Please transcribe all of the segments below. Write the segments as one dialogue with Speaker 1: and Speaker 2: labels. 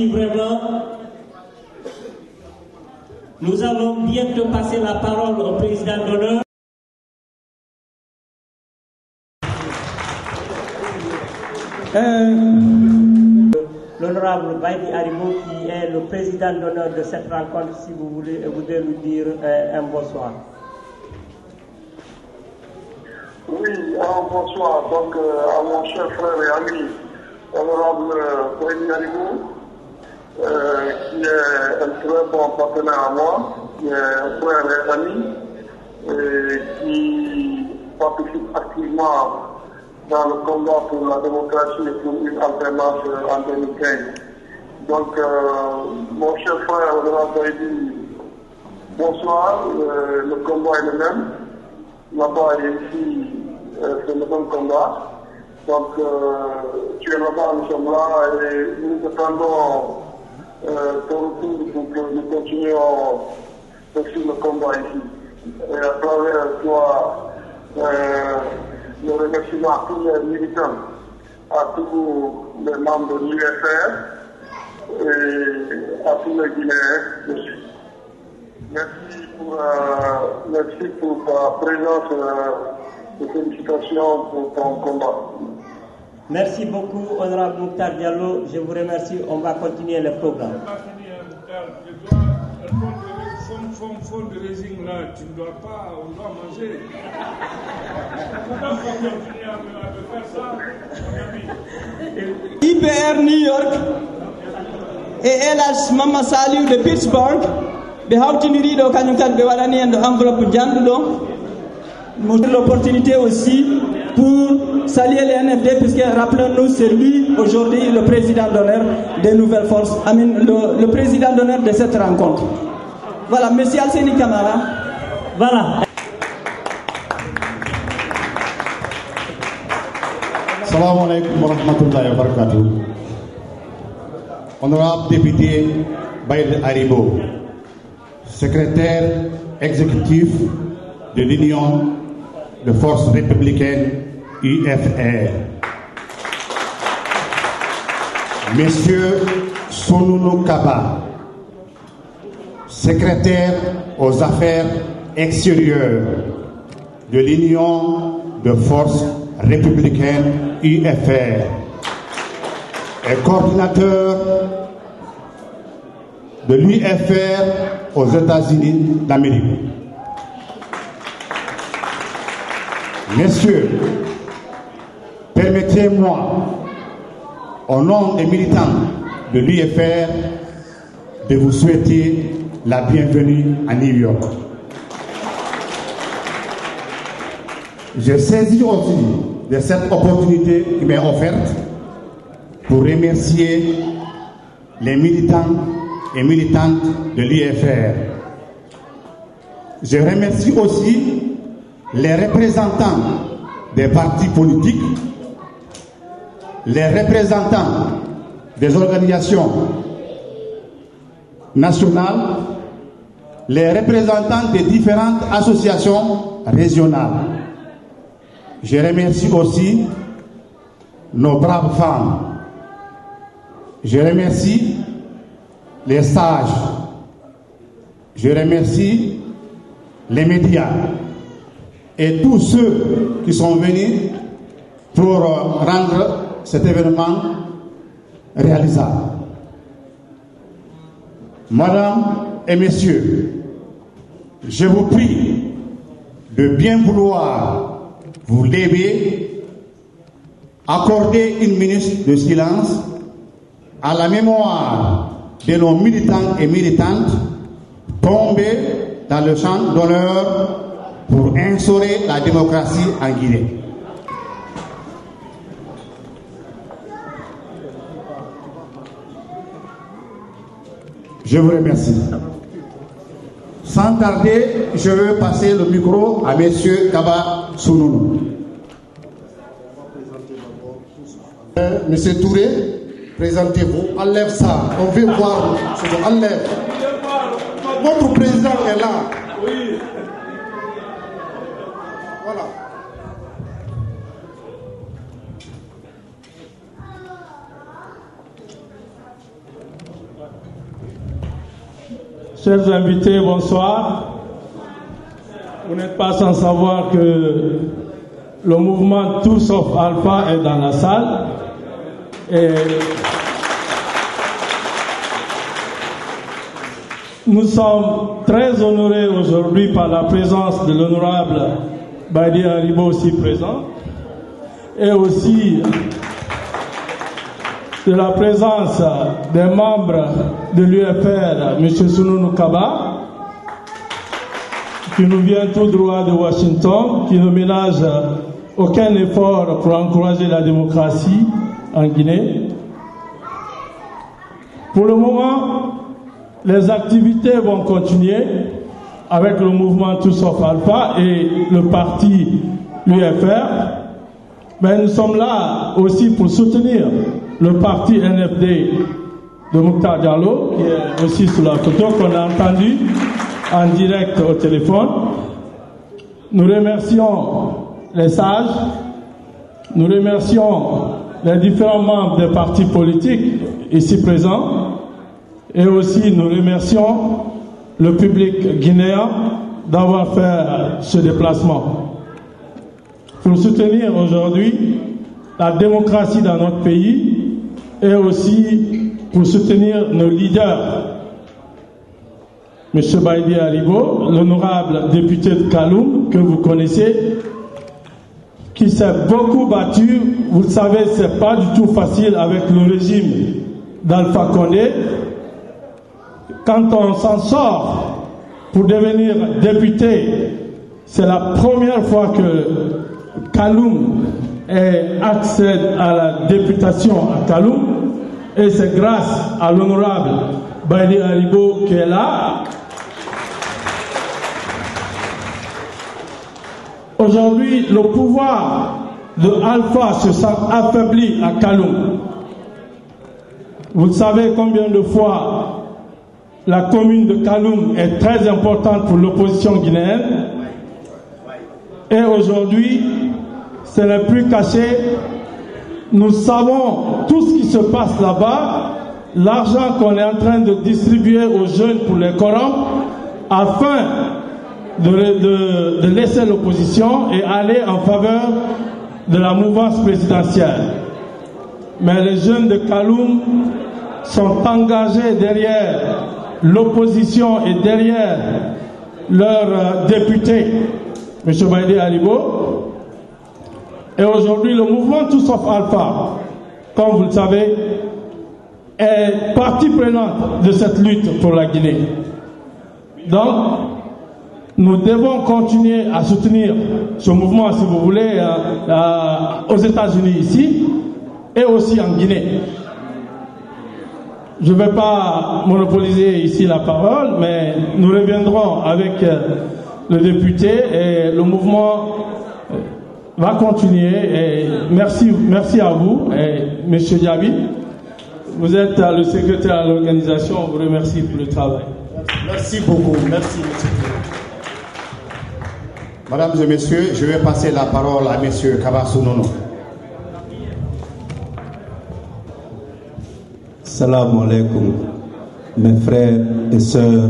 Speaker 1: Merci vraiment. Nous allons bientôt passer la parole au président d'honneur. L'honorable Baïdi Aribo, qui est le président d'honneur de cette rencontre, si vous voulez nous dire un bonsoir.
Speaker 2: Oui, un bonsoir donc à mon cher frère et ami, l'honorable Baïdi Aribo, qui est un très bon partenaire à moi, qui est un frère et ami, qui participe activement dans le combat pour la démocratie et pour une alternance en 2015. Donc, mon cher frère, l'honorable Baïdi, bonsoir, le combat est le même. Là-bas et ici, c'est le même combat. Donc, tu es là-bas, nous sommes là et nous attendons ton retour pour que nous continuions aussi le combat ici. Et à travers toi, le remerciement à tous les militants, à tous les membres de l'UFR et à tous les Guinéens. Merci pour ta présence et félicitations pour ton combat.
Speaker 1: Merci beaucoup, honorable Mouktar Diallo. Je vous remercie. On va continuer le programme.
Speaker 3: Fond de régime là, tu ne dois pas, on doit manger. On doit continuer à faire ça,
Speaker 4: IPR New York et Elas Mama Saliou de Pittsburgh, de Hautiniri de Kanyukan de Walani de enveloppe Djandudo, nous avons l'opportunité aussi pour saluer les NFD, puisque rappelons-nous, c'est lui aujourd'hui le président d'honneur des Nouvelles Forces, le président d'honneur de cette rencontre. Voilà, monsieur Alseni Camara.
Speaker 1: Voilà.
Speaker 5: Salam alaikum wa rahmatullahi wa barakatuh. Honorable député Baïdi Aribo, secrétaire exécutif de l'Union de forces républicaines UFR. Monsieur Sonounou Kaba, secrétaire aux affaires extérieures de l'Union de forces républicaines UFR et coordinateur de l'UFR aux États-Unis d'Amérique. Messieurs, permettez-moi, au nom des militants de l'UFR, de vous souhaiter la bienvenue à New York. Je saisis aussi de cette opportunité qui m'est offerte pour remercier les militants et militantes de l'UFR. Je remercie aussi les représentants des partis politiques, les représentants des organisations nationales, les représentants des différentes associations régionales. Je remercie aussi nos braves femmes. Je remercie les sages. Je remercie les médias et tous ceux qui sont venus pour rendre cet événement réalisable. Madame et messieurs, je vous prie de bien vouloir vous lever, accorder une minute de silence à la mémoire de nos militants et militantes tombés dans le champ d'honneur pour instaurer la démocratie en Guinée. Je vous remercie. Sans tarder, je veux passer le micro à M. Kaba Sounoun. Monsieur Touré, présentez-vous. Enlève ça. On veut voir. Enlève. Notre président est là.
Speaker 3: Oui.
Speaker 5: Voilà.
Speaker 3: Chers invités, bonsoir. Vous n'êtes pas sans savoir que le mouvement Tout sauf Alpha est dans la salle. Et nous sommes très honorés aujourd'hui par la présence de l'honorable Badi Aribo aussi présent, et aussi de la présence des membres de l'UFR, M. Sununu Kaba, qui nous vient tout droit de Washington, qui ne ménage aucun effort pour encourager la démocratie en Guinée. Pour le moment, les activités vont continuer avec le mouvement Tout sauf Alpha et le parti l'UFR, mais nous sommes là aussi pour soutenir le parti NFD de Mokhtar Diallo, qui est aussi sous la photo qu'on a entendu en direct au téléphone. Nous remercions les sages, nous remercions les différents membres des partis politiques ici présents, et aussi nous remercions le public guinéen d'avoir fait ce déplacement pour soutenir aujourd'hui la démocratie dans notre pays et aussi pour soutenir nos leaders. M. Badi Aribo, l'honorable député de Kaloum, que vous connaissez, qui s'est beaucoup battu. Vous le savez, ce n'est pas du tout facile avec le régime d'Alpha Condé. Quand on s'en sort pour devenir député, c'est la première fois que Kaloum accède à la députation à Kaloum, et c'est grâce à l'honorable Badi Aribo qui est là. Aujourd'hui, le pouvoir de Alpha se sent affaibli à Kaloum. Vous savez combien de fois la commune de Kaloum est très importante pour l'opposition guinéenne. Et aujourd'hui, ce n'est plus caché. Nous savons tout ce qui se passe là-bas, l'argent qu'on est en train de distribuer aux jeunes pour les corrompre, afin de laisser l'opposition et aller en faveur de la mouvance présidentielle. Mais les jeunes de Kaloum sont engagés derrière l'opposition et derrière leur député, M. Badi Aribo. Et aujourd'hui, le mouvement Tout sauf Alpha, comme vous le savez, est partie prenante de cette lutte pour la Guinée. Donc, nous devons continuer à soutenir ce mouvement, si vous voulez, aux États-Unis ici, et aussi en Guinée. Je ne vais pas monopoliser ici la parole, mais nous reviendrons avec le député, et le mouvement va continuer. Et merci à vous, et M. Diaby. Vous êtes le secrétaire à l'organisation, on vous remercie pour le travail.
Speaker 5: Merci beaucoup, merci M. Mesdames et messieurs, je vais passer la parole à M. Kaba Sununu.
Speaker 6: Salam alaikum, mes frères et sœurs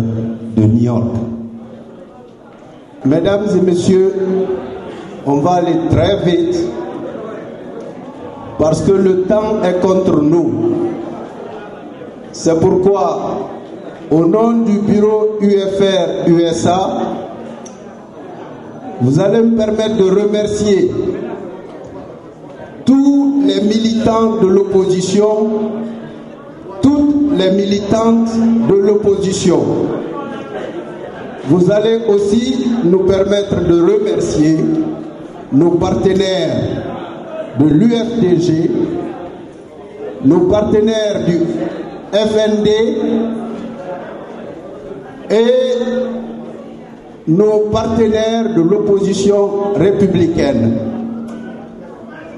Speaker 6: de New York. Mesdames et messieurs, on va aller très vite parce que le temps est contre nous. C'est pourquoi, au nom du bureau UFR USA, vous allez me permettre de remercier tous les militants de l'opposition, toutes les militantes de l'opposition. Vous allez aussi nous permettre de remercier nos partenaires de l'UFDG, nos partenaires du FND et nos partenaires de l'opposition républicaine.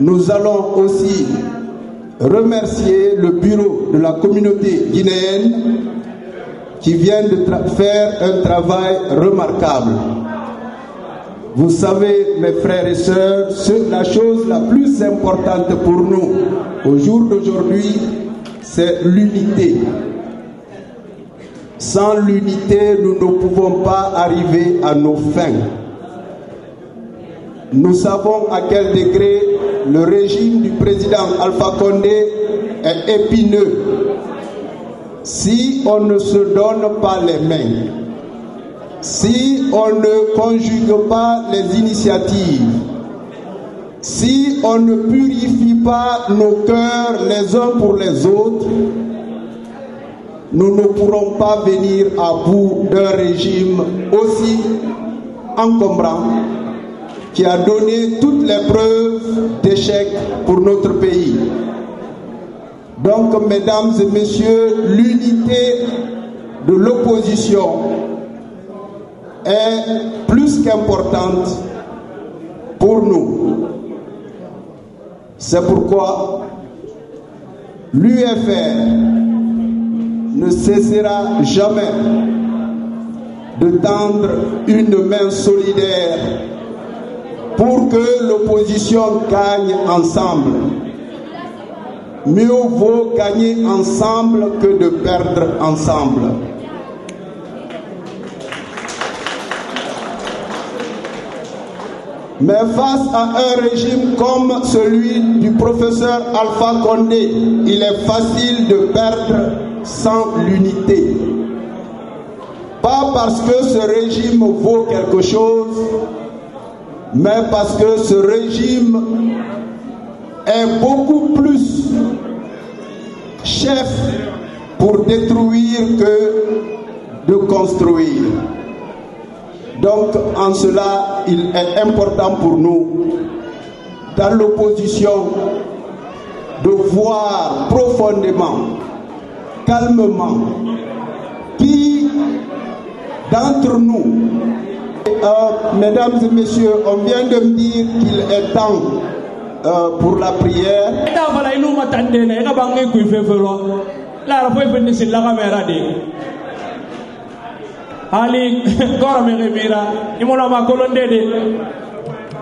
Speaker 6: Nous allons aussi remercier le bureau de la communauté guinéenne qui vient de faire un travail remarquable. Vous savez, mes frères et sœurs, la chose la plus importante pour nous au jour d'aujourd'hui, c'est l'unité. Sans l'unité, nous ne pouvons pas arriver à nos fins. Nous savons à quel degré le régime du président Alpha Condé est épineux. Si on ne se donne pas les mains, si on ne conjugue pas les initiatives, si on ne purifie pas nos cœurs les uns pour les autres, nous ne pourrons pas venir à bout d'un régime aussi encombrant qui a donné toutes les preuves d'échec pour notre pays. Donc, mesdames et messieurs, l'unité de l'opposition est plus qu'importante pour nous. C'est pourquoi l'UFR ne cessera jamais de tendre une main solidaire pour que l'opposition gagne ensemble. Mieux vaut gagner ensemble que de perdre ensemble. Mais face à un régime comme celui du professeur Alpha Condé, il est facile de perdre sans l'unité. Pas parce que ce régime vaut quelque chose, mais parce que ce régime est beaucoup plus chef pour détruire que de construire. Donc, en cela, il est important pour nous, dans l'opposition, de voir profondément, calmement, qui d'entre nous, mesdames et messieurs, on vient de me dire qu'il est temps pour la prière.
Speaker 3: Ali gora me remira imola ma kolonde de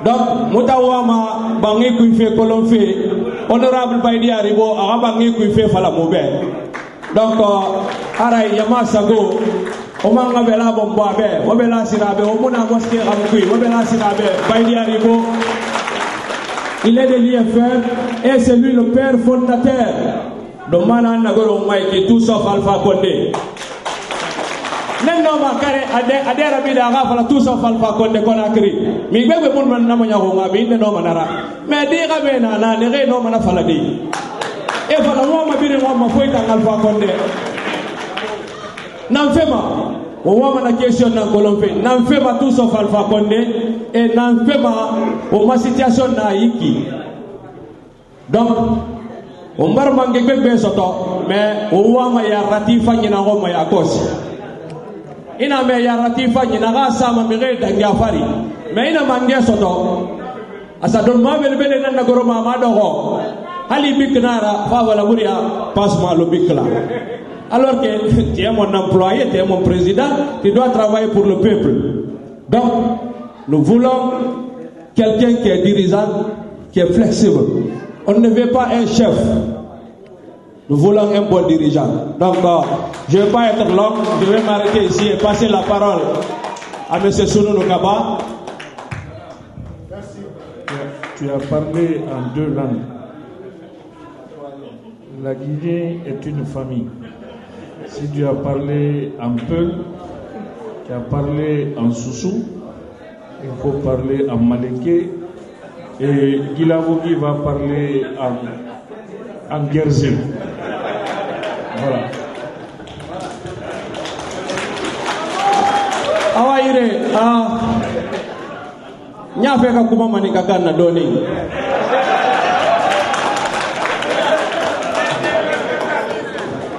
Speaker 3: donc mutawama bangi ku fe kolonfe honorable Baydi Aribo aga bangi ku fe fala mobe donc ara yama sago o manga bela bombo abe o bela sirabe o mona mosque am ku o bela sirabe Baydi Aribo il est de l'IFR et c'est lui le père fondateur de Mana Nagoro Maïki tout sauf Alpha Condé. Nenno makare ade rabida ga fala tout sauf Alpha Condé Conakry mi bebe mun man namo nyago ngabi ne no manara mais di ga be na ne re no mana fala di e fala mo ma bire mo ma foita Alpha Condé nan fema o wa mana question na kolomfe nan fema tout sauf Alpha Condé et nan fema o ma situation na yiki donc o mbar mangi bebe soto mais o wa ma ya ratifa nyina go ma ya kosi ina me ya ratifa nyina ga sama mi re dangi afari me ina mange soto asa don ma bele bele nan goro ma ma dogo hali biknara fa wala buria passe moi le bikla alors que tu es mon employé, tu es mon président, tu dois travailler pour le peuple. Donc nous voulons quelqu'un qui est dirigeant, qui est flexible. On ne veut pas un chef. Nous voulons un bon dirigeant. Donc, je ne vais pas être long. Je vais m'arrêter ici et passer la parole à M. Sounou Kaba.
Speaker 7: Merci. Tu as parlé en deux langues. La Guinée est une famille. Si tu as parlé en Peul, tu as parlé en Soussou, il faut parler en Malinké. Et Guilavogi va parler en Guerzim. Voilà.
Speaker 3: Awaire, nyafe ka kuma manika kana doni.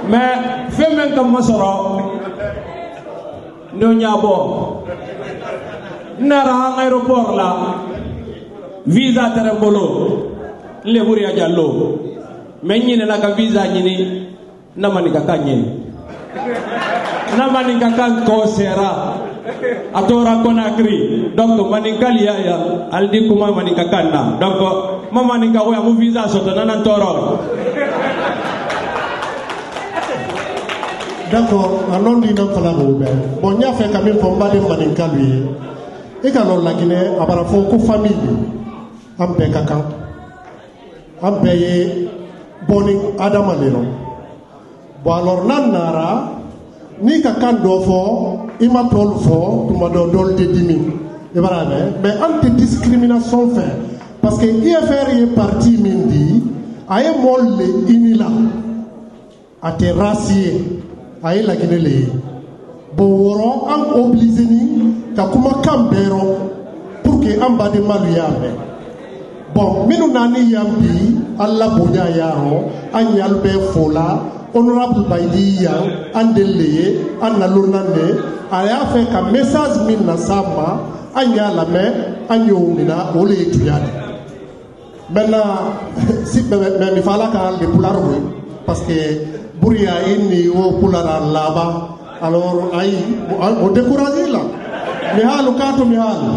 Speaker 3: Mais femme comme masoro no nyabo nara aéroport la visa terembolo le buri ajallo mais ñine la ka visa ñini na manika kanye na manika kan ko sera atora Conakry donc manikali ya aldi kuma manika kanna donc mama manika ko ya mu visa soto nanan toro
Speaker 8: D'accord, allons dire dans la roue. Bon, il y a fait quand même pour mal de maninka lui. Et quand on la Guinée, à part la famille, en paix caca, en paye boni Adam Alero. Bon, alors, Nanara, ni caca d'offre, il m'a told for, tu m'as donné des dimi. Et voilà, mais anti-discrimination fait. Parce que IFR est parti, Mindi, a un molle inila, a te racier. Aïe la Guinée, bon, on oblige ni kakuma kambero pour que amba de maluyame. Bon, minu nani yambi, Allah bonya yaro, anyalbe fola, honorable baidi yang, andele, analunane, aya fait qu'un message min nasama, anyalame, anyoumina, ole etuyade. Maintenant, si me fala qu'un de poularwe, parce que Bouria inni o pulara laba alors ayi o découragé là mais halu kato mi halu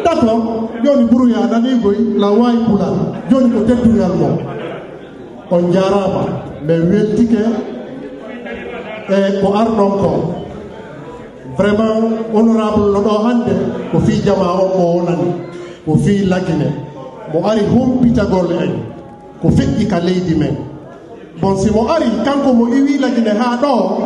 Speaker 8: d'accord joni Bouria nani goy la way pulara joni ko teddungal mo on jarama mais weltike e ko ardon ko vraiment honorable lodo hande ko fi jama o mo wonani ko fi lagine mo ari humpitagol en ko feƴƴi ka leydi men. Bon, si mo ari kanko mo iwi la Guinée ha do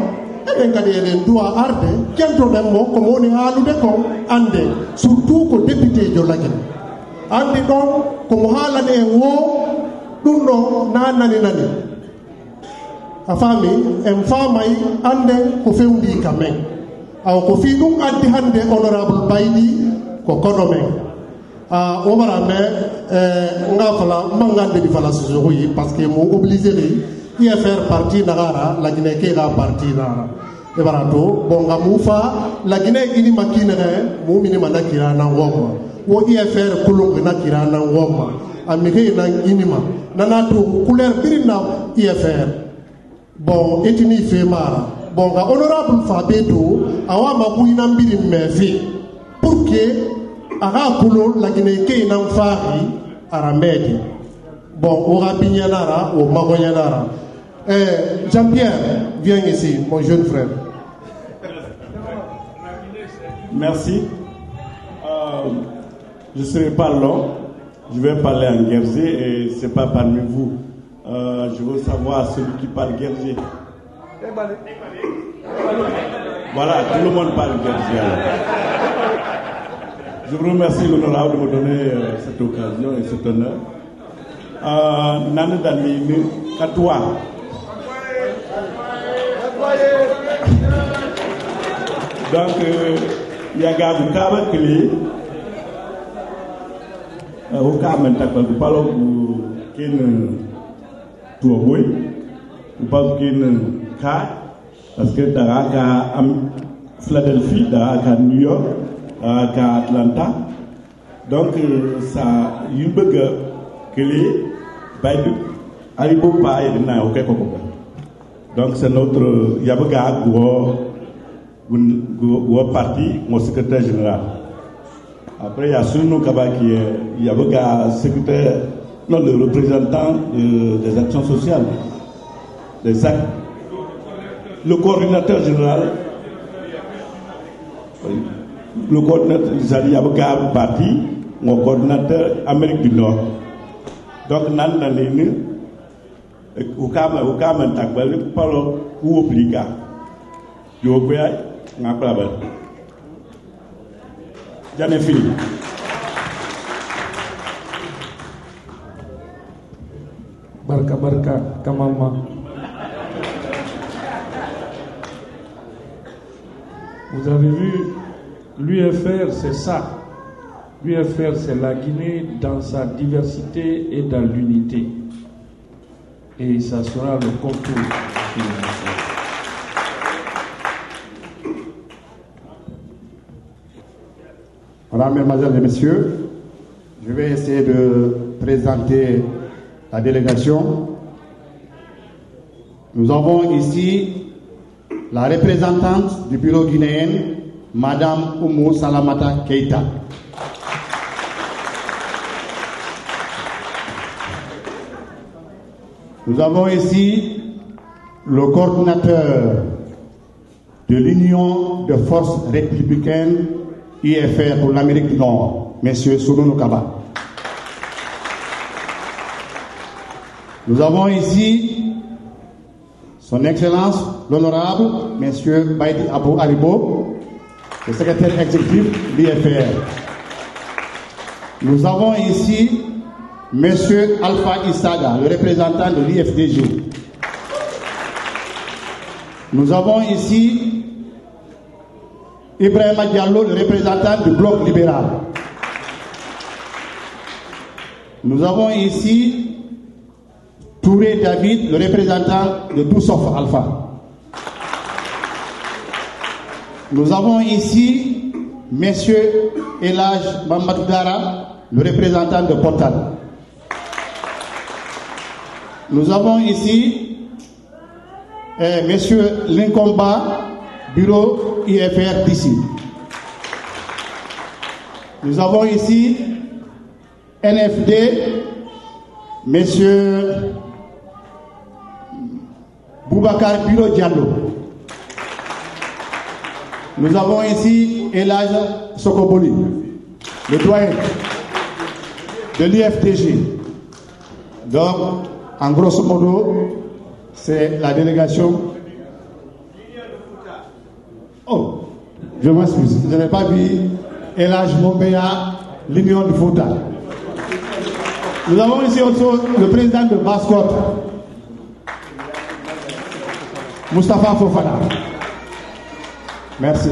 Speaker 8: eden kadi eden duwa arde kentoɗen mo komo woni haalude ko ande surtout ko député jo la Guinée ande ɗon komo haalani en wo ɗum ɗo na nani a faami en faamay ande ko fewndi ka men aw ko fi ɗum addi hande honorable baydi ko koɗo men o wara me nga fala mangande di fala sojoyi parce que mo obligé li IFR parti nagara la Guinée kera parti nara e barato bonga mufa la Guinée ini makinere mu mini manakira na ngoma wo IFR kulung na kira na ngoma amike na inima nanato couleur birina IFR bon etini fema bonga honorable Fabeto awa makuina mbiri mefi pour que aga kulo la Guinée ke na fari aramedi bon ora binyanara o magoyanara. Jean-Pierre, viens ici, mon jeune frère.
Speaker 9: Merci. Je ne serai pas long. Je vais parler en guerrier et ce n'est pas parmi vous. Je veux savoir celui qui parle guerrier. Voilà, tout le monde parle guerrier. Je vous remercie, l'honorable, de me donner cette occasion et cet honneur. Nane Dani, Katoua. Donc, il y a un cadre clé. Au cas où nous parlons de Touaboui, nous parlons de cas, parce que Daraka Philadelphie, Daraka New York, Daraka Atlanta. Donc, ça, il y a un burger clé, Aribo Pa et Dena, ok, donc c'est notre Yabaga Gouo parti, mon secrétaire général. Après il y a Sounou Kaba qui est Yabaga secrétaire, non le représentant des actions sociales, des actes. Le coordinateur général, le coordinateur Yabaga parti, mon coordinateur Amérique du Nord. Donc nan na leni ukama takwali palo kuoplika yobya ngaplaba jane fini.
Speaker 7: Barka kamama. Vous avez vu, l'UFR c'est ça. L'UFR, c'est la Guinée dans sa diversité et dans l'unité. Et ça sera le contour.
Speaker 5: Voilà, mesdames et messieurs, je vais essayer de présenter la délégation. Nous avons ici la représentante du bureau guinéen, Madame Oumou Salamata Keita. Nous avons ici le coordinateur de l'Union de forces républicaines IFR pour l'Amérique du Nord, M. Soulounou Kaba. Nous avons ici Son Excellence l'Honorable M. Baïdi Abou Aribo, le secrétaire exécutif de l'IFR. Nous avons ici M. Alpha Issaga, le représentant de l'IFDG. Nous avons ici Ibrahima Diallo, le représentant du Bloc libéral. Nous avons ici Touré David, le représentant de Tout Sauf Alpha. Nous avons ici M. Elhaj Mamadou Dara, le représentant de Portal. Nous avons ici M. Linkomba, bureau IFR d'ici. Nous avons ici NFD, M. Boubacar Bilo Diallo. Nous avons ici Elhaj Sokoboli, le doyen de l'IFDG. Donc, en grosso modo, c'est la délégation. Oh, je m'excuse, je n'ai pas vu Elhaj Mombeya, l'Union du Fouta. Nous avons ici aussi le président de Basse-Côte, Moustapha Fofana. Merci.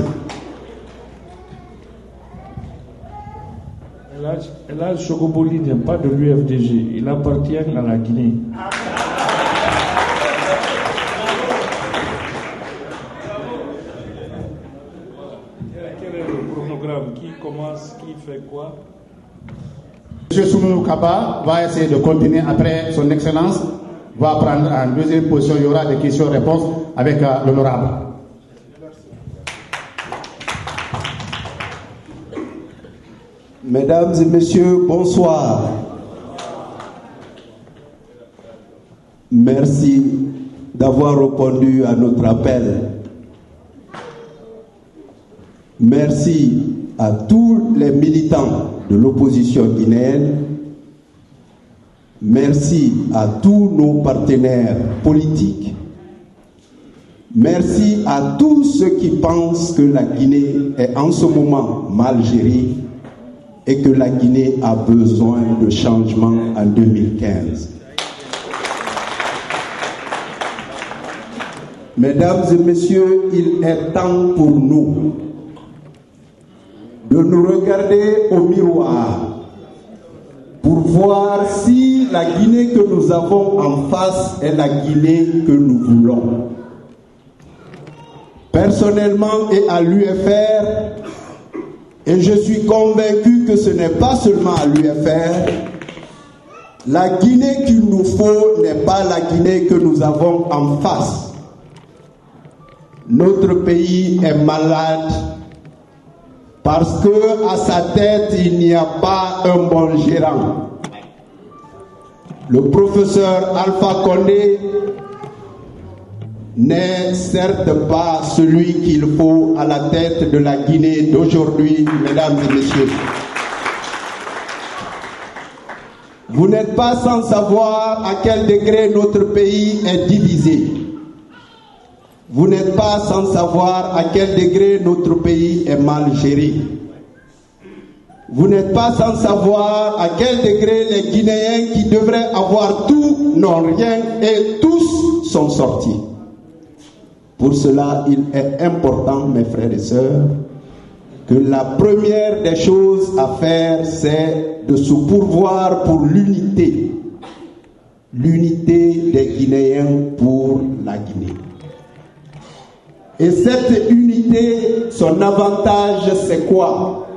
Speaker 7: Elhaj Sokoboli n'est pas de l'UFDG, il appartient à la Guinée. Quel est le chronogramme? Qui commence? Qui fait quoi?
Speaker 5: M. Soulounou Kaba va essayer de continuer après son Excellence, va prendre en deuxième position. Il y aura des questions-réponses avec l'honorable.
Speaker 6: Mesdames et messieurs, bonsoir. Merci d'avoir répondu à notre appel. Merci à tous les militants de l'opposition guinéenne. Merci à tous nos partenaires politiques. Merci à tous ceux qui pensent que la Guinée est en ce moment mal gérée et que la Guinée a besoin de changement en 2015. Mesdames et messieurs, il est temps pour nous de nous regarder au miroir pour voir si la Guinée que nous avons en face est la Guinée que nous voulons. Personnellement et à l'UFR, et je suis convaincu que ce n'est pas seulement à l'UFR, la Guinée qu'il nous faut n'est pas la Guinée que nous avons en face. Notre pays est malade parce que à sa tête il n'y a pas un bon gérant. Le professeur Alpha Condé n'est certes pas celui qu'il faut à la tête de la Guinée d'aujourd'hui, mesdames et messieurs. Vous n'êtes pas sans savoir à quel degré notre pays est divisé. Vous n'êtes pas sans savoir à quel degré notre pays est mal géré. Vous n'êtes pas sans savoir à quel degré les Guinéens qui devraient avoir tout n'ont rien et tous sont sortis. Pour cela, il est important, mes frères et sœurs, que la première des choses à faire, c'est de se pourvoir pour l'unité. L'unité des Guinéens pour la Guinée. Et cette unité, son avantage, c'est quoi?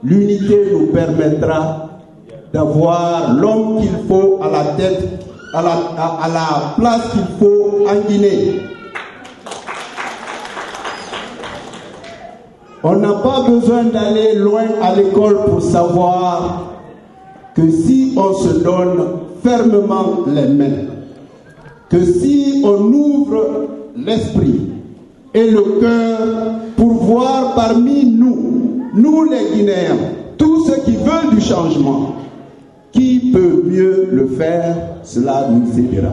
Speaker 6: L'unité nous permettra d'avoir l'homme qu'il faut à la tête, à la place qu'il faut en Guinée. On n'a pas besoin d'aller loin à l'école pour savoir que si on se donne fermement les mains, que si on ouvre l'esprit et le cœur pour voir parmi nous les Guinéens, tous ceux qui veulent du changement, qui peut mieux le faire, cela nous aidera.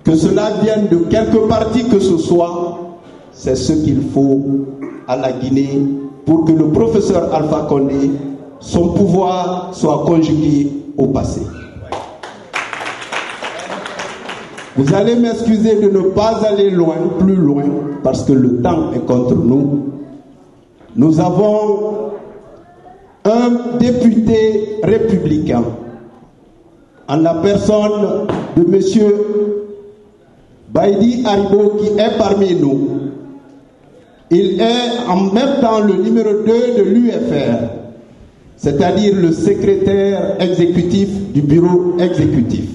Speaker 6: Que cela vienne de quelque parti que ce soit, c'est ce qu'il faut à la Guinée pour que le professeur Alpha Condé, son pouvoir soit conjugué au passé. Vous allez m'excuser de ne pas aller plus loin, parce que le temps est contre nous. Nous avons un député républicain, en la personne de M. Baïdi Aribo, qui est parmi nous. Il est en même temps le numéro 2 de l'UFR, c'est-à-dire le secrétaire exécutif du bureau exécutif.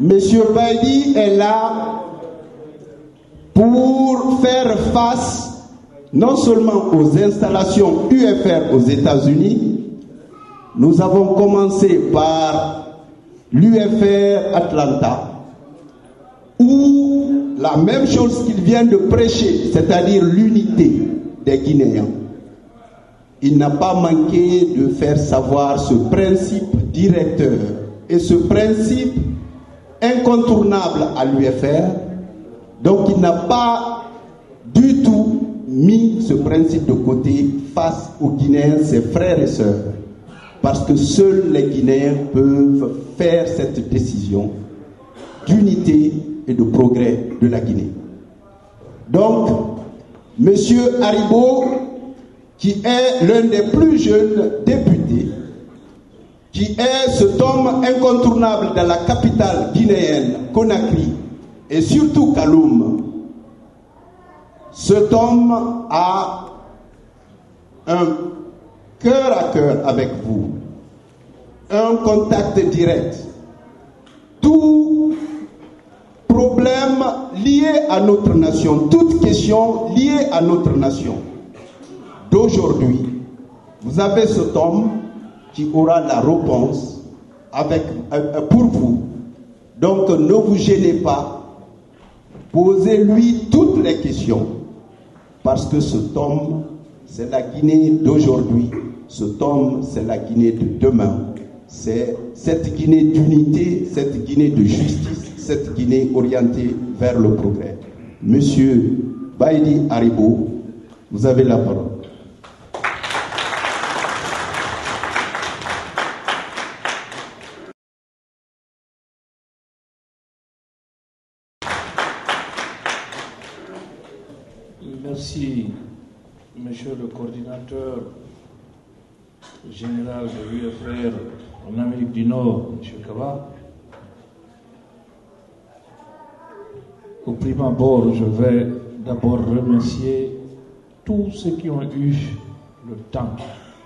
Speaker 6: Monsieur Baïdi est là pour faire face non seulement aux installations UFR aux États-Unis. Nous avons commencé par l'UFR Atlanta, où la même chose qu'il vient de prêcher, c'est-à-dire l'unité des Guinéens, il n'a pas manqué de faire savoir ce principe directeur et ce principe incontournable à l'UFR. Donc il n'a pas du tout mis ce principe de côté face aux Guinéens, ses frères et sœurs, parce que seuls les Guinéens peuvent faire cette décision d'unité et de progrès de la Guinée. Donc, M. Aribo, qui est l'un des plus jeunes députés, qui est cet homme incontournable dans la capitale guinéenne, Conakry, et surtout Kaloum, cet homme a un cœur à cœur avec vous, un contact direct. Tout problème lié à notre nation, toute question liée à notre nation d'aujourd'hui, vous avez cet homme qui aura la réponse pour vous. Donc ne vous gênez pas, posez-lui toutes les questions, parce que cet homme, c'est la Guinée d'aujourd'hui, cet homme, c'est la Guinée de demain. C'est cette Guinée d'unité, cette Guinée de justice, cette Guinée orientée vers le progrès. Monsieur Baïdi Aribo, vous avez la parole.
Speaker 7: Merci, monsieur le coordinateur général de l'UFR en Amérique du Nord, monsieur Kaba. Au prime abord, je vais d'abord remercier tous ceux qui ont eu le temps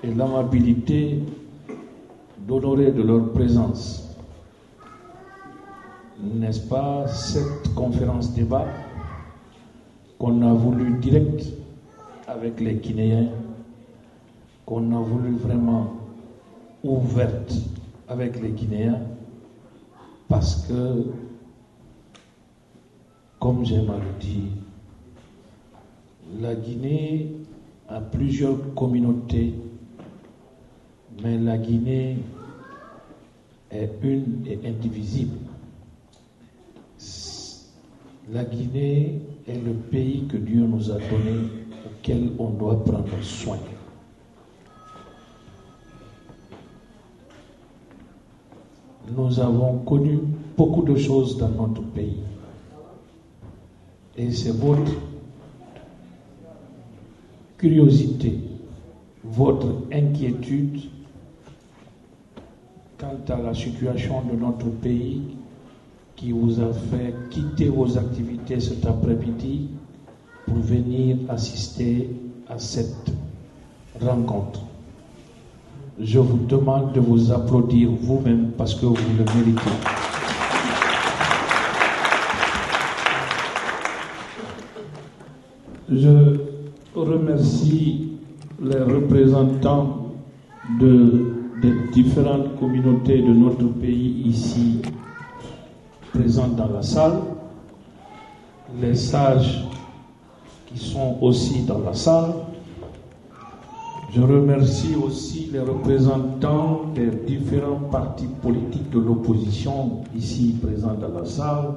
Speaker 7: et l'amabilité d'honorer de leur présence, n'est-ce pas, cette conférence débat qu'on a voulu direct avec les Guinéens, qu'on a voulu vraiment ouverte avec les Guinéens, parce que, comme j'aime à le dire, la Guinée a plusieurs communautés, mais la Guinée est une et indivisible. La Guinée est le pays que Dieu nous a donné, auquel on doit prendre soin. Nous avons connu beaucoup de choses dans notre pays. Et c'est votre curiosité, votre inquiétude quant à la situation de notre pays qui vous a fait quitter vos activités cet après-midi pour venir assister à cette rencontre. Je vous demande de vous applaudir vous-même parce que vous le méritez. Je remercie les représentants de des différentes communautés de notre pays ici présentes dans la salle, les sages qui sont aussi dans la salle. Je remercie aussi les représentants des différents partis politiques de l'opposition ici présents dans la salle.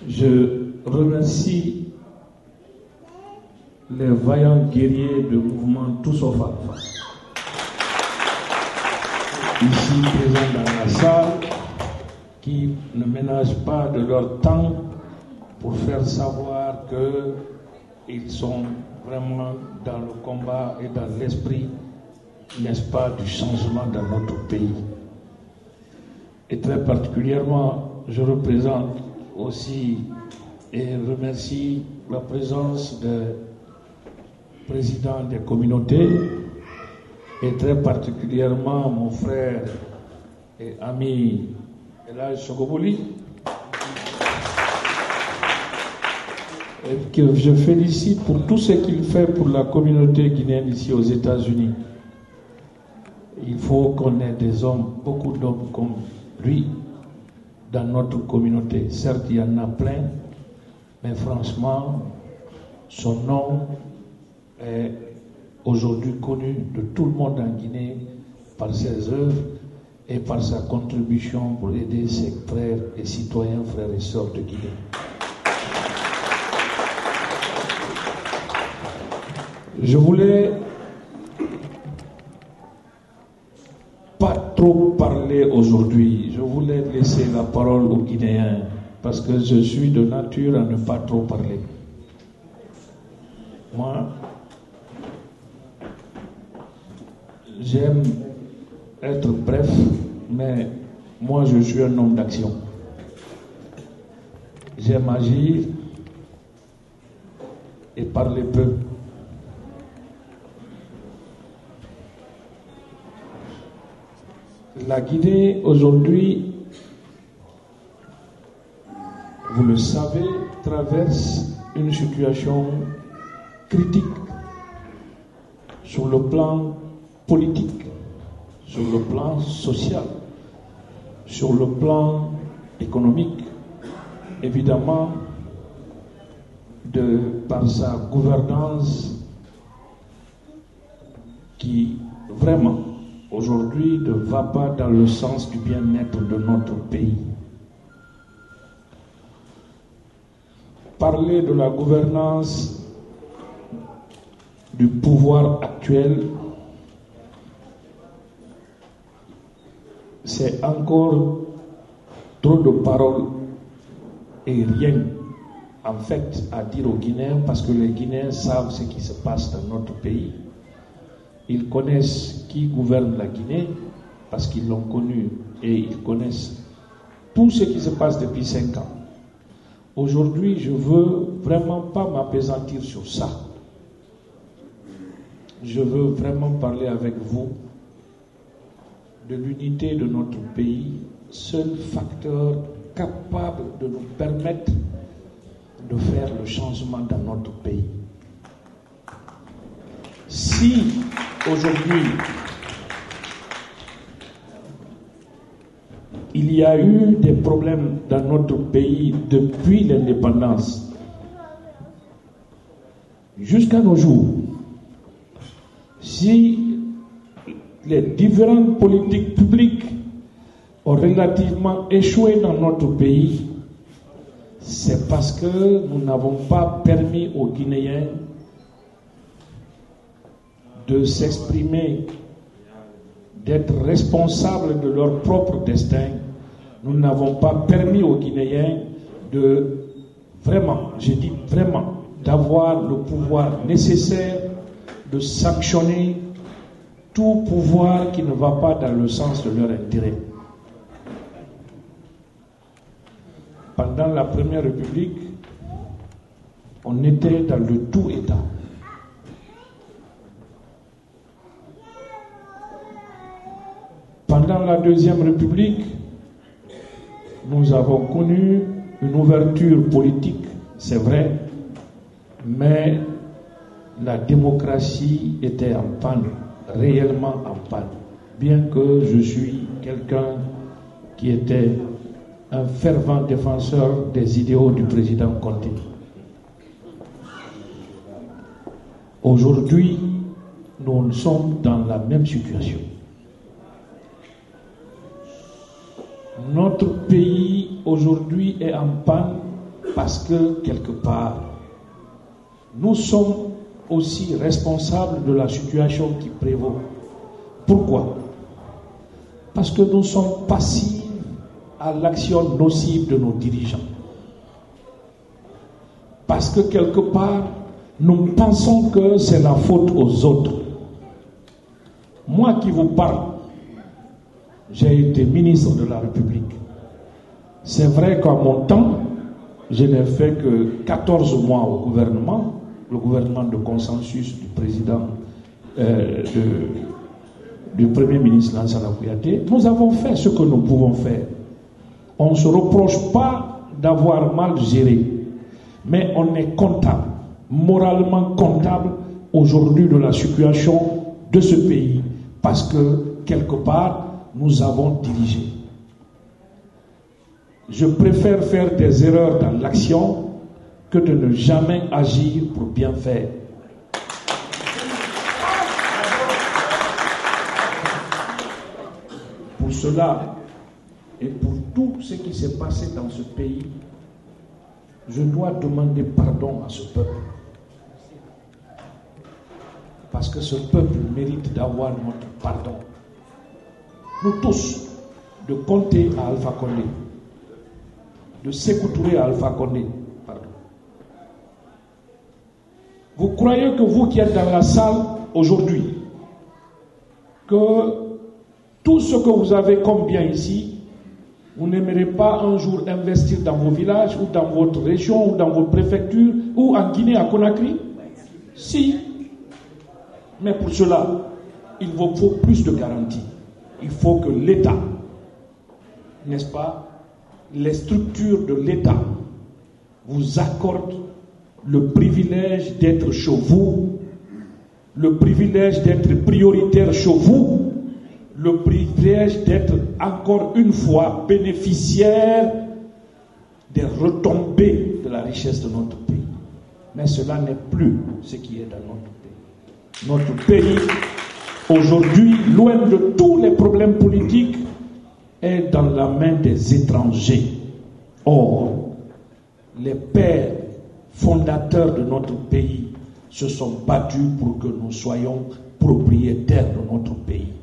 Speaker 7: Je remercie les vaillants guerriers du mouvement Tous Sauf Alpha, ici présents dans la salle, qui ne ménagent pas de leur temps pour faire savoir qu'ils sont vraiment dans le combat et dans l'esprit, n'est-ce pas, du changement dans notre pays. Et très particulièrement, je représente aussi et remercie la présence des présidents des communautés et très particulièrement mon frère et ami Elhadj Sogoboli, et que je félicite pour tout ce qu'il fait pour la communauté guinéenne ici aux États-Unis. Il faut qu'on ait des hommes, beaucoup d'hommes comme lui dans notre communauté. Certes, il y en a plein, mais franchement, son nom est aujourd'hui connu de tout le monde en Guinée par ses œuvres et par sa contribution pour aider ses frères et citoyens, frères et sœurs de Guinée. Je voulais pas trop parler aujourd'hui. Je voulais laisser la parole aux Guinéens parce que je suis de nature à ne pas trop parler. Moi, j'aime être bref, mais moi je suis un homme d'action. J'aime agir et parler peu. La Guinée aujourd'hui, vous le savez, traverse une situation critique sur le plan politique, sur le plan social, sur le plan économique, évidemment, par sa gouvernance qui vraiment aujourd'hui ne va pas dans le sens du bien-être de notre pays. Parler de la gouvernance du pouvoir actuel, c'est encore trop de paroles et rien en fait à dire aux Guinéens, parce que les Guinéens savent ce qui se passe dans notre pays. Ils connaissent qui gouverne la Guinée parce qu'ils l'ont connu et ils connaissent tout ce qui se passe depuis 5 ans. Aujourd'hui, je ne veux vraiment pas m'appesantir sur ça. Je veux vraiment parler avec vous de l'unité de notre pays, seul facteur capable de nous permettre de faire le changement dans notre pays. Si aujourd'hui il y a eu des problèmes dans notre pays depuis l'indépendance jusqu'à nos jours, si les différentes politiques publiques ont relativement échoué dans notre pays, c'est parce que nous n'avons pas permis aux Guinéens de s'exprimer, d'être responsables de leur propre destin. Nous n'avons pas permis aux Guinéens de vraiment, je dis vraiment, d'avoir le pouvoir nécessaire de sanctionner tout pouvoir qui ne va pas dans le sens de leur intérêt. Pendant la Première République, on était dans le tout-État. Pendant la Deuxième République, nous avons connu une ouverture politique, c'est vrai, mais la démocratie était en panne, réellement en panne. bien que je suis quelqu'un qui était un fervent défenseur des idéaux du président Condé. Aujourd'hui, nous sommes dans la même situation. Notre pays aujourd'hui est en panne parce que quelque part, nous sommes aussi responsables de la situation qui prévaut. Pourquoi? Parce que nous sommes passifs à l'action nocive de nos dirigeants. Parce que quelque part, nous pensons que c'est la faute aux autres. Moi qui vous parle, j'ai été ministre de la République. C'est vrai qu'à mon temps, je n'ai fait que 14 mois au gouvernement, le gouvernement de consensus du président, du Premier ministre Lansana Kouyaté. Nous avons fait ce que nous pouvons faire. On ne se reproche pas d'avoir mal géré, mais on est comptable, moralement comptable aujourd'hui de la situation de ce pays, parce que quelque part, nous avons dirigé. Je préfère faire des erreurs dans l'action que de ne jamais agir pour bien faire. Pour cela et pour tout ce qui s'est passé dans ce pays, je dois demander pardon à ce peuple. Parce que ce peuple mérite d'avoir notre pardon. Nous tous, de compter à Alpha Condé, de Sékou Touré à Alpha Condé, pardon. Vous croyez que vous qui êtes dans la salle aujourd'hui, que tout ce que vous avez comme bien ici, vous n'aimerez pas un jour investir dans vos villages ou dans votre région ou dans votre préfecture ou en Guinée à Conakry? Si. Mais pour cela, il vous faut plus de garanties. Il faut que l'État, n'est-ce pas, les structures de l'État vous accordent le privilège d'être chez vous, le privilège d'être prioritaire chez vous, le privilège d'être encore une fois bénéficiaire des retombées de la richesse de notre pays. Mais cela n'est plus ce qui est dans notre pays. Notre pays, aujourd'hui, loin de tous les problèmes politiques, est dans la main des étrangers. Or, les pères fondateurs de notre pays se sont battus pour que nous soyons propriétaires de notre pays.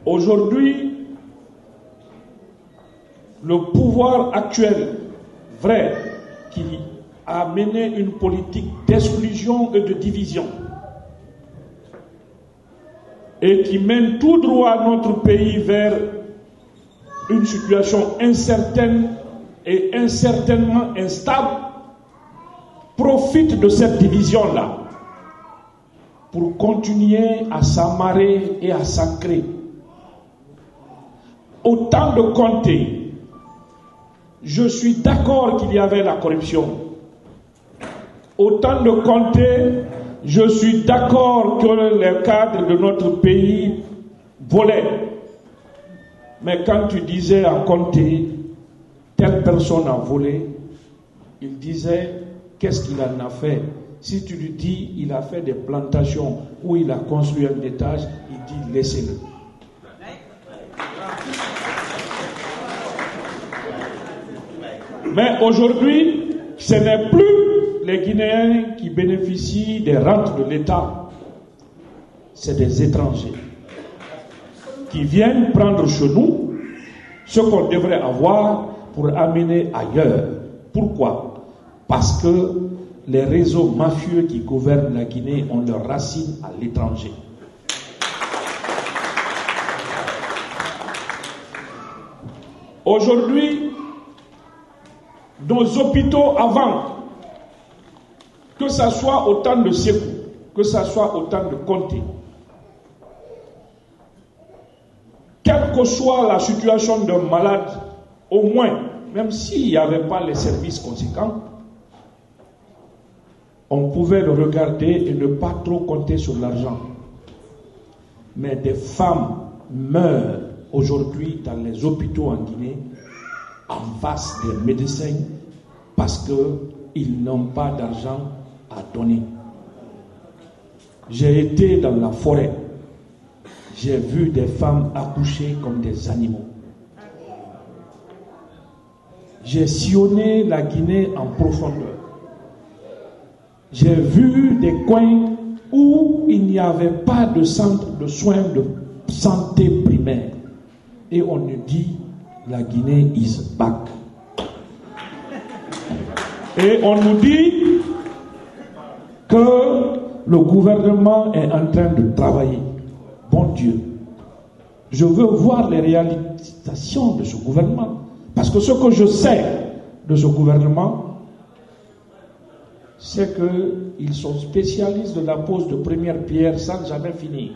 Speaker 7: Aujourd'hui, le pouvoir actuel, vrai, qui a mené une politique d'exclusion et de division, et qui mène tout droit notre pays vers une situation incertaine et incertainement instable, profite de cette division-là pour continuer à s'amarrer et à s'ancrer. Au temps de Condé, je suis d'accord qu'il y avait la corruption. Au temps de Condé, je suis d'accord que les cadres de notre pays volaient. Mais quand tu disais à Condé, telle personne a volé, il disait, qu'est-ce qu'il en a fait? Si tu lui dis, il a fait des plantations où il a construit un étage, il dit, laissez-le. Mais aujourd'hui, ce n'est plus les Guinéens qui bénéficient des rentes de l'État. C'est des étrangers qui viennent prendre chez nous ce qu'on devrait avoir pour amener ailleurs. Pourquoi? Parce que les réseaux mafieux qui gouvernent la Guinée ont leurs racines à l'étranger. Aujourd'hui, nos hôpitaux avant, que ce soit au temps de Sékou, que ce soit au temps de Condé, quelle que soit la situation d'un malade, au moins, même s'il n'y avait pas les services conséquents, on pouvait le regarder et ne pas trop compter sur l'argent. Mais des femmes meurent aujourd'hui dans les hôpitaux en Guinée en face des médecins parce qu'ils n'ont pas d'argent à donner. J'ai été dans la forêt. J'ai vu des femmes accoucher comme des animaux. J'ai sillonné la Guinée en profondeur. J'ai vu des coins où il n'y avait pas de centre de soins de santé primaire. Et on nous dit, la Guinée is back. Et on nous dit que le gouvernement est en train de travailler. Bon Dieu, je veux voir les réalisations de ce gouvernement. Parce que ce que je sais de ce gouvernement, c'est qu'ils sont spécialistes de la pose de première pierre sans jamais finir.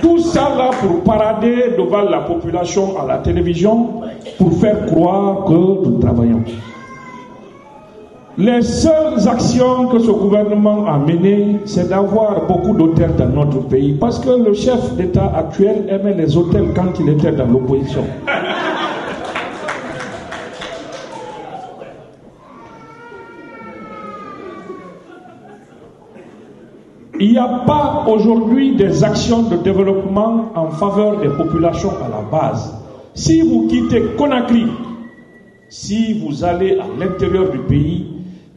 Speaker 7: Tout ça là pour parader devant la population à la télévision, pour faire croire que nous travaillons. Les seules actions que ce gouvernement a menées, c'est d'avoir beaucoup d'hôtels dans notre pays. Parce que le chef d'État actuel aimait les hôtels quand il était dans l'opposition. Il n'y a pas aujourd'hui des actions de développement en faveur des populations à la base. Si vous quittez Conakry, si vous allez à l'intérieur du pays,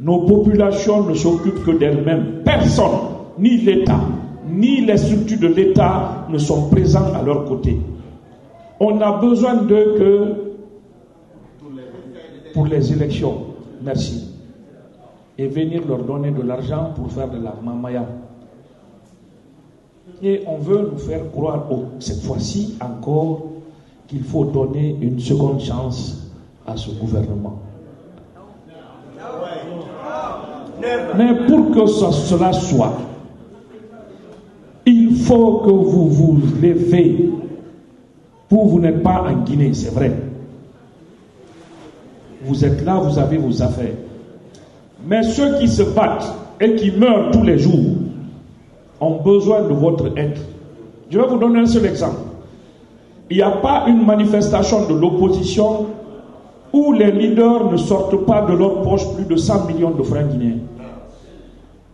Speaker 7: nos populations ne s'occupent que d'elles-mêmes. Personne, ni l'État, ni les structures de l'État ne sont présents à leur côté. On a besoin d'eux que pour les élections. Merci. Et venir leur donner de l'argent pour faire de la mamaya. Et on veut nous faire croire, cette fois-ci encore, qu'il faut donner une seconde chance à ce gouvernement. Mais pour que cela soit, il faut que vous vous levez. Vous n'êtes pas en Guinée, c'est vrai. Vous êtes là, vous avez vos affaires. Mais ceux qui se battent et qui meurent tous les jours ont besoin de votre aide. Je vais vous donner un seul exemple. Il n'y a pas une manifestation de l'opposition où les leaders ne sortent pas de leur poche plus de 100 millions de francs guinéens.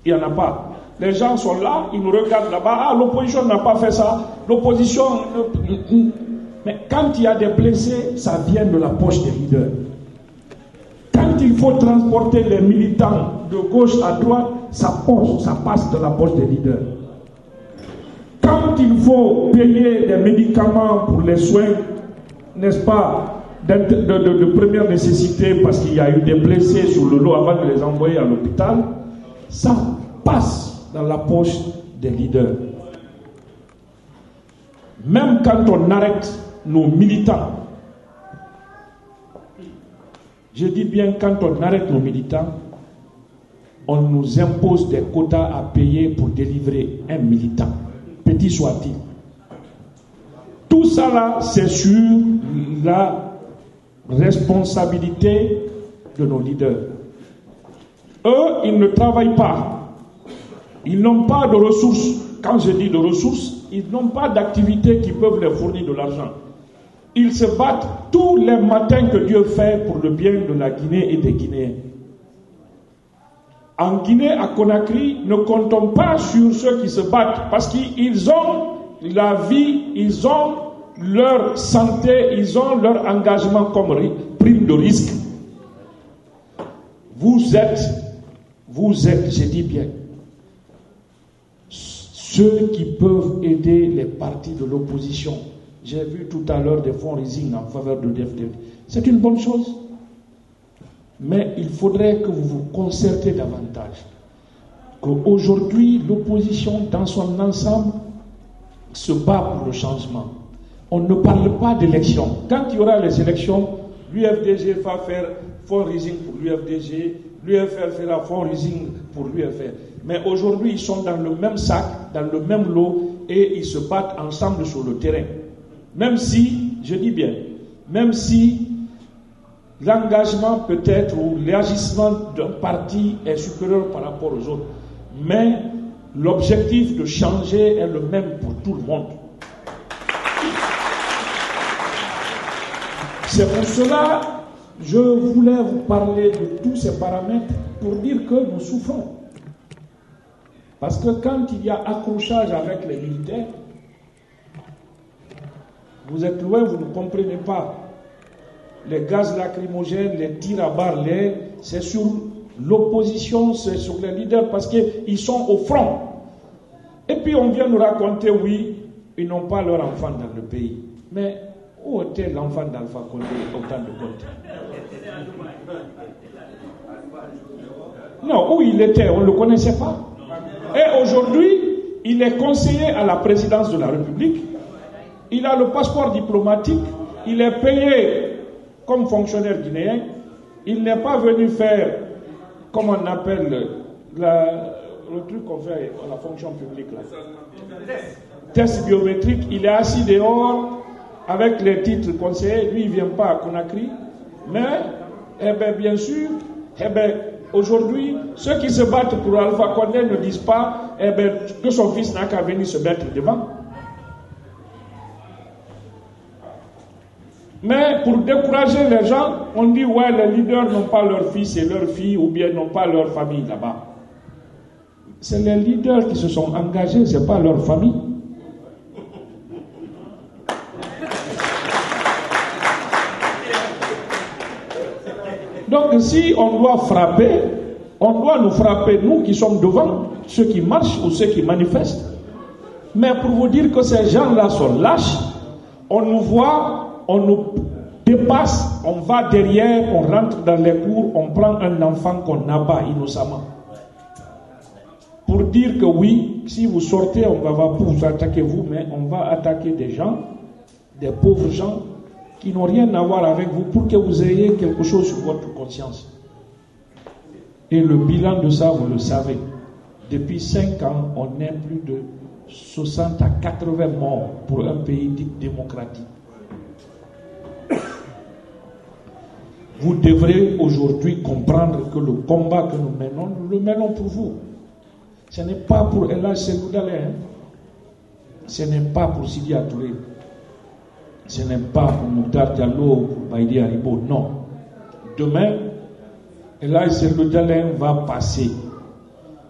Speaker 7: Il n'y en a pas. Les gens sont là, ils nous regardent là-bas. Ah, l'opposition n'a pas fait ça. L'opposition... Mais quand il y a des blessés, ça vient de la poche des leaders. Quand il faut transporter les militants de gauche à droite, ça passe de la poche des leaders. Quand il faut payer des médicaments pour les soins, n'est-ce pas, de première nécessité, parce qu'il y a eu des blessés sur le lot avant de les envoyer à l'hôpital, ça passe dans la poche des leaders. Même quand on arrête nos militants, je dis bien quand on arrête nos militants, on nous impose des quotas à payer pour délivrer un militant, petit soit-il. Tout ça là, c'est sur la responsabilité de nos leaders. Eux, ils ne travaillent pas. Ils n'ont pas de ressources. Quand je dis de ressources, ils n'ont pas d'activité qui peuvent leur fournir de l'argent. Ils se battent tous les matins que Dieu fait pour le bien de la Guinée et des Guinéens. En Guinée, à Conakry, ne comptons pas sur ceux qui se battent parce qu'ils ont la vie, ils ont leur santé, ils ont leur engagement comme prime de risque. Vous êtes, je dis bien, ceux qui peuvent aider les partis de l'opposition. J'ai vu tout à l'heure des fundraising en faveur de DFDD. C'est une bonne chose. Mais il faudrait que vous vous concertez davantage. Qu'aujourd'hui, l'opposition dans son ensemble se bat pour le changement. On ne parle pas d'élections. Quand il y aura les élections, l'UFDG va faire fundraising pour l'UFDG, l'UFR fera fundraising pour l'UFR. Mais aujourd'hui, ils sont dans le même sac, dans le même lot, et ils se battent ensemble sur le terrain. Même si, je dis bien, même si l'engagement peut-être ou l'agissement d'un parti est supérieur par rapport aux autres. Mais l'objectif de changer est le même pour tout le monde. C'est pour cela que je voulais vous parler de tous ces paramètres pour dire que nous souffrons. Parce que quand il y a accrochage avec les militaires, vous êtes loin, vous ne comprenez pas. Les gaz lacrymogènes, les tirs à balles, c'est sur l'opposition, c'est sur les leaders parce qu'ils sont au front. Et puis on vient nous raconter, oui, ils n'ont pas leur enfant dans le pays. Mais où était l'enfant d'Alpha Condé au temps de Conté? Non, où il était, on ne le connaissait pas. Et aujourd'hui, il est conseiller à la présidence de la République. Il a le passeport diplomatique. Il est payé comme fonctionnaire guinéen. Il n'est pas venu faire, comme on appelle le truc qu'on fait à la fonction publique là. Test biométrique. Il est assis dehors avec les titres conseillers. Lui, il ne vient pas à Conakry. Mais, bien sûr, aujourd'hui, ceux qui se battent pour Alpha Condé ne disent pas que son fils n'a qu'à venir se mettre devant. Mais pour décourager les gens, on dit ouais, les leaders n'ont pas leurs fils et leurs filles ou bien n'ont pas leur famille là-bas. C'est les leaders qui se sont engagés, ce n'est pas leur famille. Donc si on doit frapper, on doit nous frapper, nous qui sommes devant, ceux qui marchent ou ceux qui manifestent. Mais pour vous dire que ces gens-là sont lâches, on nous voit, on nous dépasse, on va derrière, on rentre dans les cours, on prend un enfant qu'on abat innocemment. Pour dire que oui, si vous sortez, on va pas vous attaquer vous, mais on va attaquer des gens, des pauvres gens, qui n'ont rien à voir avec vous pour que vous ayez quelque chose sur votre conscience. Et le bilan de ça, vous le savez. Depuis 5 ans, on est plus de 60 à 80 morts pour un pays dit démocratique. Vous devrez aujourd'hui comprendre que le combat que nous menons, nous le menons pour vous. Ce n'est pas pour El Hadj Cellou Dalein, ce n'est pas pour Sidi Touré, ce n'est pas pour Mokhtar Diallo ou pour Baïdi Haribo, non. Demain, El Hadj Cellou Dalein va passer.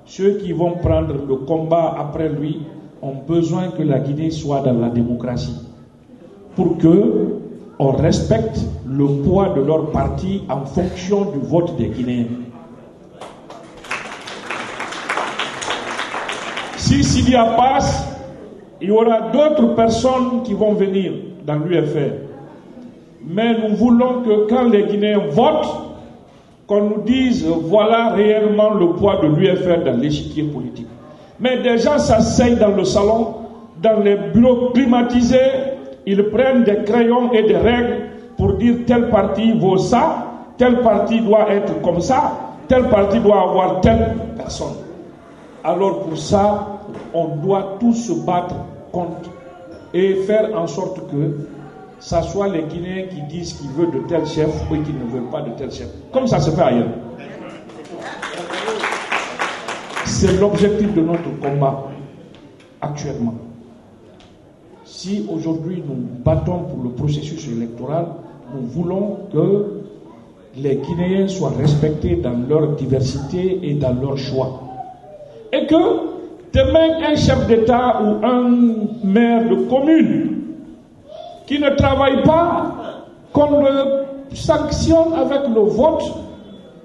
Speaker 7: Ceux qui vont prendre le combat après lui ont besoin que la Guinée soit dans la démocratie. Pour que on respecte le poids de leur parti en fonction du vote des Guinéens. Si Sidia passe, il y aura d'autres personnes qui vont venir dans l'UFR. Mais nous voulons que quand les Guinéens votent, qu'on nous dise voilà réellement le poids de l'UFR dans l'échiquier politique. Mais des gens s'asseyent dans le salon, dans les bureaux climatisés, ils prennent des crayons et des règles pour dire tel parti vaut ça, tel parti doit être comme ça, tel parti doit avoir telle personne. Alors pour ça, on doit tous se battre contre et faire en sorte que ça soit les Guinéens qui disent qu'ils veulent de tel chef ou qu'ils ne veulent pas de tel chef. Comme ça se fait ailleurs. C'est l'objectif de notre combat actuellement. Si aujourd'hui nous battons pour le processus électoral, nous voulons que les Guinéens soient respectés dans leur diversité et dans leur choix. Et que demain un chef d'État ou un maire de commune qui ne travaille pas, qu'on le sanctionne avec le vote,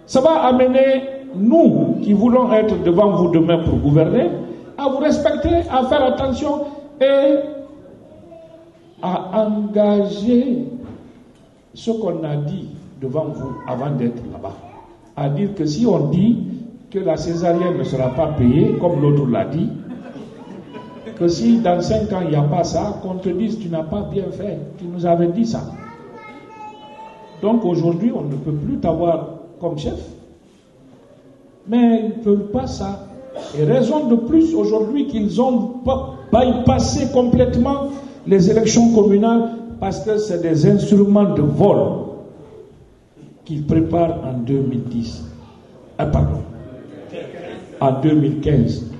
Speaker 7: ça va amener nous qui voulons être devant vous demain pour gouverner, à vous respecter, à faire attention et à engager ce qu'on a dit devant vous avant d'être là-bas. À dire que si on dit que la césarienne ne sera pas payée, comme l'autre l'a dit, que si dans 5 ans il n'y a pas ça, qu'on te dise tu n'as pas bien fait, tu nous avais dit ça. Donc aujourd'hui on ne peut plus t'avoir comme chef, mais ils ne veulent pas ça. Et raison de plus aujourd'hui qu'ils ont bypassé complètement les élections communales parce que c'est des instruments de vol. qu'il prépare en 2015.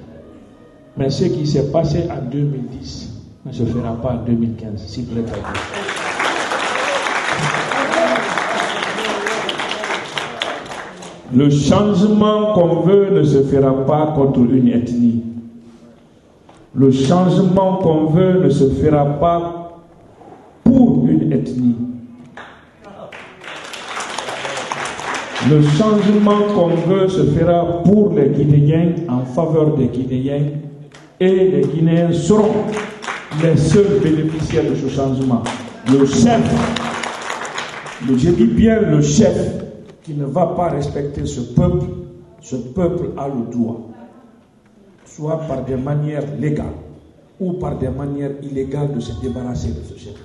Speaker 7: Mais ce qui s'est passé en 2010 ne se fera pas en 2015, s'il plaît à Dieu. Le changement qu'on veut ne se fera pas contre une ethnie. Le changement qu'on veut ne se fera pas pour une ethnie. Le changement qu'on veut se fera pour les Guinéens, en faveur des Guinéens, et les Guinéens seront les seuls bénéficiaires de ce changement. Le chef, je dis bien le chef, qui ne va pas respecter ce peuple a le droit, soit par des manières légales ou par des manières illégales, de se débarrasser de ce chef.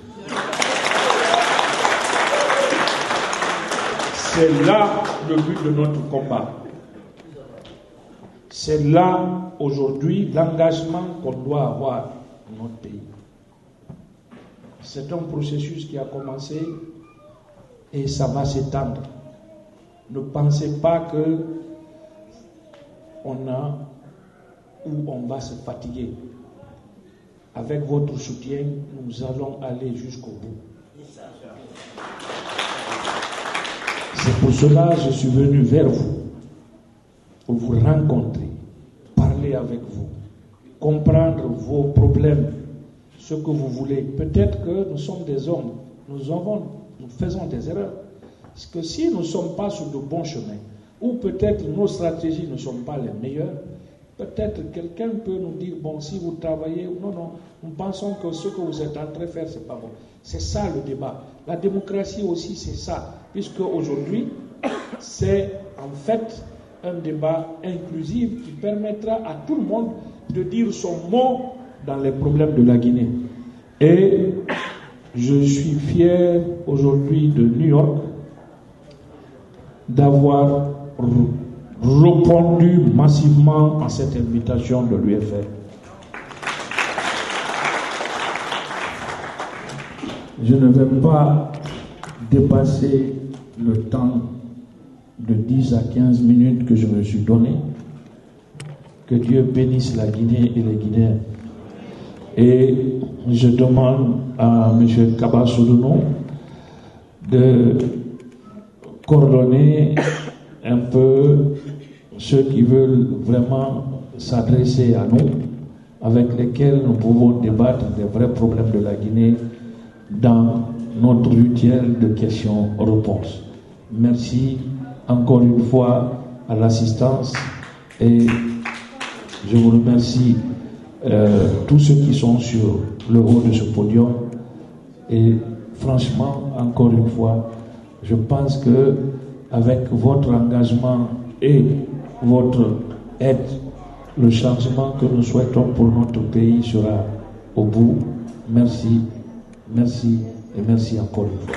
Speaker 7: C'est là le but de notre combat. C'est là, aujourd'hui, l'engagement qu'on doit avoir dans notre pays. C'est un processus qui a commencé et ça va s'étendre. Ne pensez pas que on va se fatiguer. Avec votre soutien, nous allons aller jusqu'au bout. C'est pour cela que je suis venu vers vous, pour vous rencontrer, parler avec vous, comprendre vos problèmes, ce que vous voulez. Peut-être que nous sommes des hommes, nous faisons des erreurs. Parce que si nous ne sommes pas sur de bons chemins, ou peut-être nos stratégies ne sont pas les meilleures, peut-être quelqu'un peut nous dire, bon, si vous travaillez, non, nous pensons que ce que vous êtes en train de faire, c'est pas bon. C'est ça le débat. La démocratie aussi, c'est ça. Puisque aujourd'hui, c'est en fait un débat inclusif qui permettra à tout le monde de dire son mot dans les problèmes de la Guinée. Et je suis fier aujourd'hui de New York d'avoir répondu massivement à cette invitation de l'UFR. Je ne vais pas dépasser le temps de 10 à 15 minutes que je me suis donné. Que Dieu bénisse la Guinée et les Guinéens. Et je demande à M. Kaba Soulounou de coordonner un peu ceux qui veulent vraiment s'adresser à nous, avec lesquels nous pouvons débattre des vrais problèmes de la Guinée dans notre rituel de questions-réponses. Merci encore une fois à l'assistance et je vous remercie tous ceux qui sont sur le haut de ce podium et franchement, encore une fois, je pense que avec votre engagement et votre aide, le changement que nous souhaitons pour notre pays sera au bout. Merci, merci et merci encore une fois.